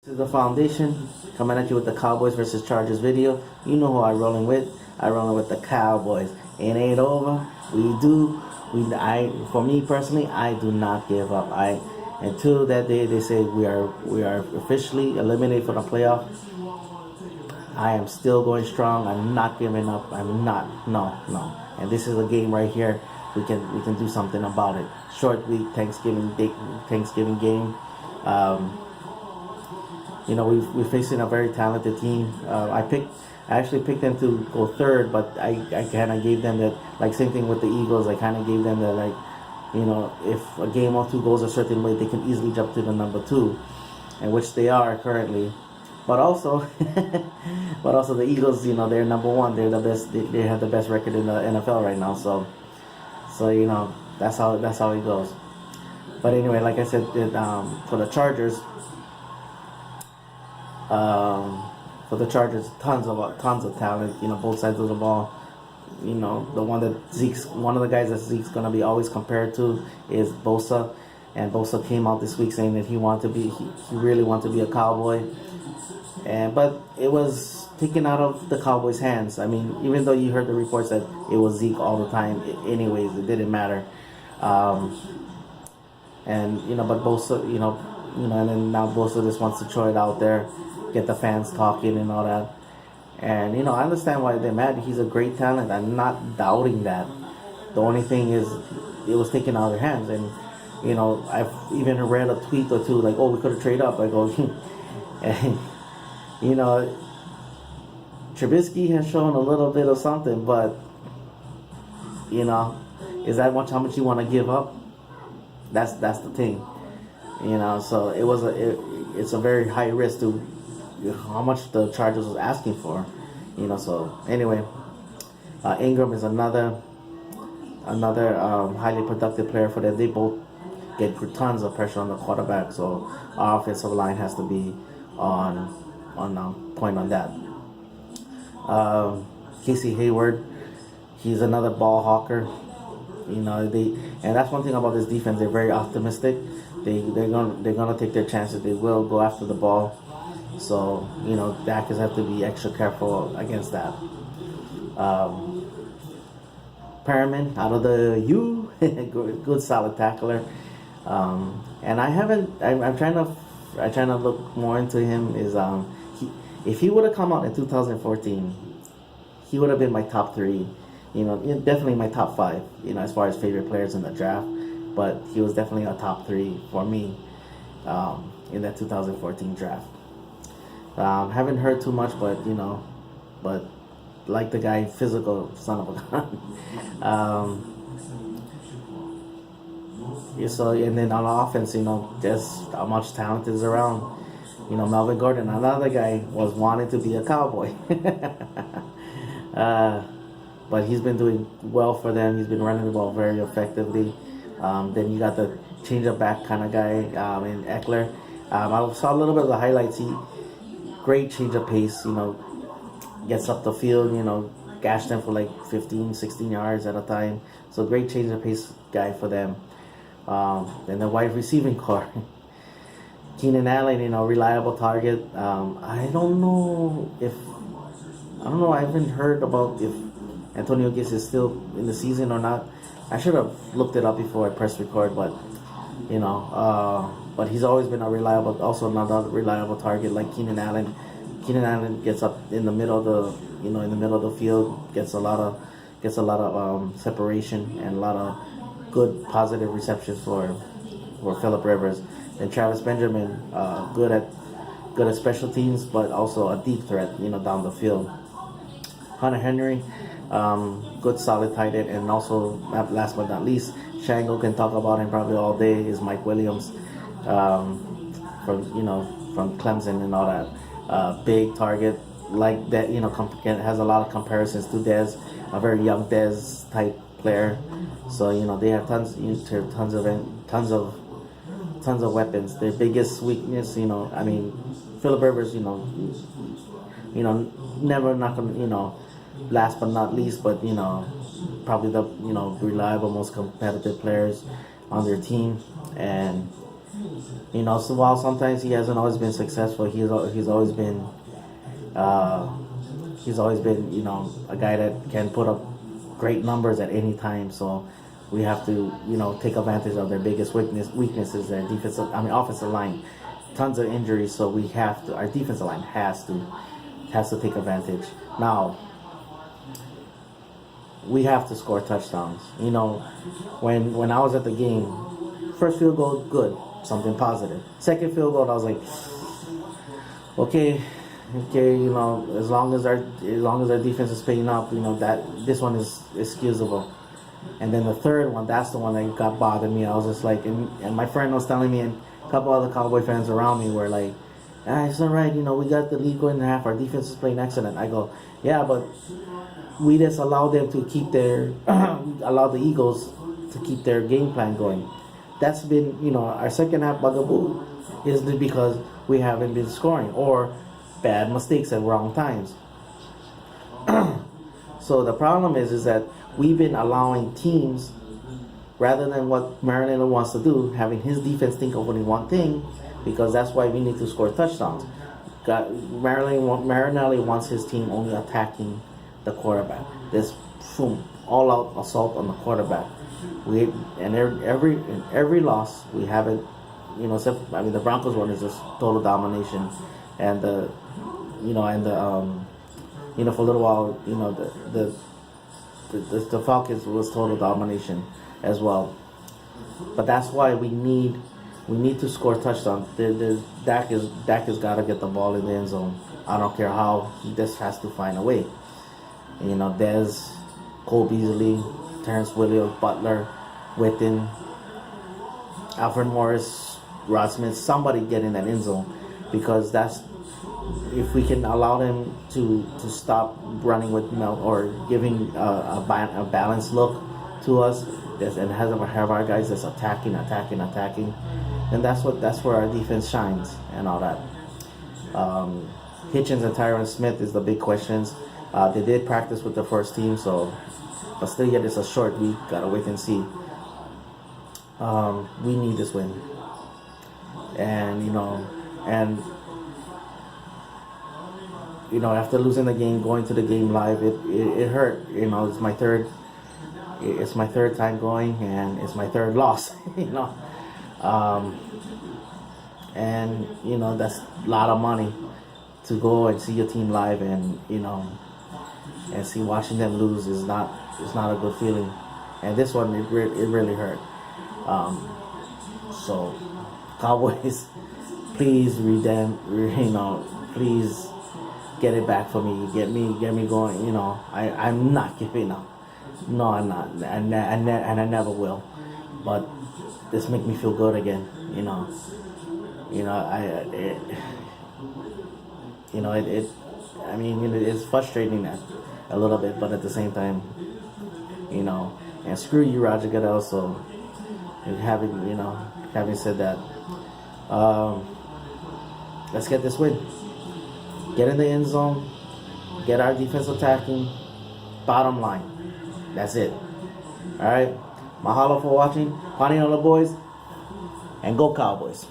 This is the foundation coming at you with the Cowboys versus Chargers video. You know who I'm rolling with. I'm rolling with the Cowboys. It ain't over. For me personally, I do not give up. Until that day they say we are officially eliminated from the playoff. I am still going strong. I'm not giving up. I'm not. No. And this is a game right here. We can do something about it. Short week, Thanksgiving game. We're facing a very talented team. I actually picked them to go third, but I kind of gave them that, like, same thing with the Eagles. I kind of gave them that, like, if a game or two goes a certain way, they can easily jump to the number 2, and which they are currently. But also, the Eagles, they're number 1. They're the best. They have the best record in the NFL right now. So that's how it goes. But anyway, like I said, for the Chargers. Tons of talent. Both sides of the ball. One of the guys that Zeke's gonna be always compared to is Bosa, and Bosa came out this week saying that he really wanted to be a Cowboy, but it was taken out of the Cowboys' hands. I mean, even though you heard the reports that it was Zeke all the time, anyways, it didn't matter. But Bosa, and then now Bosa just wants to throw it out there, get the fans talking and all that. And I understand why they're mad. He's a great talent. I'm not doubting that. The only thing is, it was taken out of their hands. And I've even read a tweet or two like, "Oh, we could have traded up." I go, and Trubisky has shown a little bit of something, but is that how much you want to give up? That's the thing. So it's a very high risk to how much the Chargers was asking for. So anyway, Ingram is another highly productive player for them. They both get tons of pressure on the quarterback, so our offensive line has to be on point on that. Casey Hayward, he's another ball hawker. And that's one thing about this defense. They're very optimistic. They're gonna take their chances. They will go after the ball. So Dak has to be extra careful against that. Perriman out of the U, good solid tackler. And I'm trying to look more into him. If he would have come out in 2014, he would have been my top 3. Definitely my top 5. As far as favorite players in the draft, but he was definitely a top 3 for me in that 2014 draft. Haven't heard too much, but like the guy, physical son of a gun. So, and then on offense, just how much talent is around. Melvin Gordon, another guy, was wanting to be a Cowboy. But he's been doing well for them. He's been running the ball very effectively. Then you got the change-up back kind of guy in Eckler. I saw a little bit of the highlights. Great change of pace. Gets up the field. Gashed them for like 15, 16 yards at a time. So great change of pace guy for them. Then the wide receiving core. Keenan Allen, reliable target. I don't know. I haven't heard about if Antonio Gibson is still in the season or not. I should have looked it up before I pressed record, but but he's always been another reliable target like Keenan Allen. Keenan Allen gets up in the middle of the field, gets a lot of separation and a lot of good positive receptions for Phillip Rivers. And Travis Benjamin, good at special teams, but also a deep threat, down the field. Hunter Henry, good solid tight end, and also last but not least, Shango can talk about him probably all day, is Mike Williams, from Clemson and all that. Big target like that, has a lot of comparisons to Dez, a very young Dez type player. So they have tons of weapons. Their biggest weakness, Phillip Rivers, never not gonna, last but not least, but probably the reliable, most competitive players on their team, and You know, so while sometimes he hasn't always been successful, he's always been you know, a guy that can put up great numbers at any time. So we have to, you know, take advantage of their biggest weaknesses, their offensive line. Tons of injuries, so we have to. Our defensive line has to take advantage. Now we have to score touchdowns. You know, when I was at the game, first field goal, good, something positive. Second field goal, I was like, okay, you know, as long as our defense is paying up, you know, that this one is excusable. And then the third one, that's the one that got bothered me. I was just like, and my friend was telling me, and a couple other Cowboy fans around me were like, it's all right, you know, we got the lead going in half. Our defense is playing excellent. I go, yeah, but we just allowed them to keep their, allow the Eagles to keep their game plan going. That's been, you know, our second half bugaboo is because we haven't been scoring or bad mistakes at wrong times. So the problem is that we've been allowing teams, rather than what Marinelli wants to do, having his defense think of only one thing, because that's why we need to score touchdowns. Marinelli wants his team only attacking the quarterback. This all out assault on the quarterback. In every loss we haven't, you know, except, I mean, the Broncos one is just total domination, and you know, for a little while, you know, the Falcons was total domination as well. But that's why we need to score touchdowns. Dak has got to get the ball in the end zone. I don't care how, he just has to find a way. You know, Dez, Cole Beasley, Terrence Williams, Butler, Witten, Alfred Morris, Rod Smith, somebody get in that end zone, because that's, if we can allow them to stop running with or giving a balanced look to us, and have our guys that's attacking, and that's where our defense shines and all that. Hitchens and Tyron Smith is the big questions. They did practice with the first team, but still yet it's a short week. Gotta wait and see. We need this win, and after losing the game, going to the game live, it hurt. You know, it's my third time going, and it's my third loss. You know, and you know, that's a lot of money to go and see your team live, and you know, and see watching them lose is not a good feeling. And this one, it really hurt. So Cowboys, please please get it back for me. Get me going. You know, I'm not giving up. No, I'm not, and I never will. But this make me feel good again. I mean, it's frustrating that a little bit, but at the same time, you know, and screw you, Roger Goodell. So, having said that, let's get this win. Get in the end zone. Get our defense attacking. Bottom line. That's it. All right. Mahalo for watching. Honey on the boys. And go Cowboys.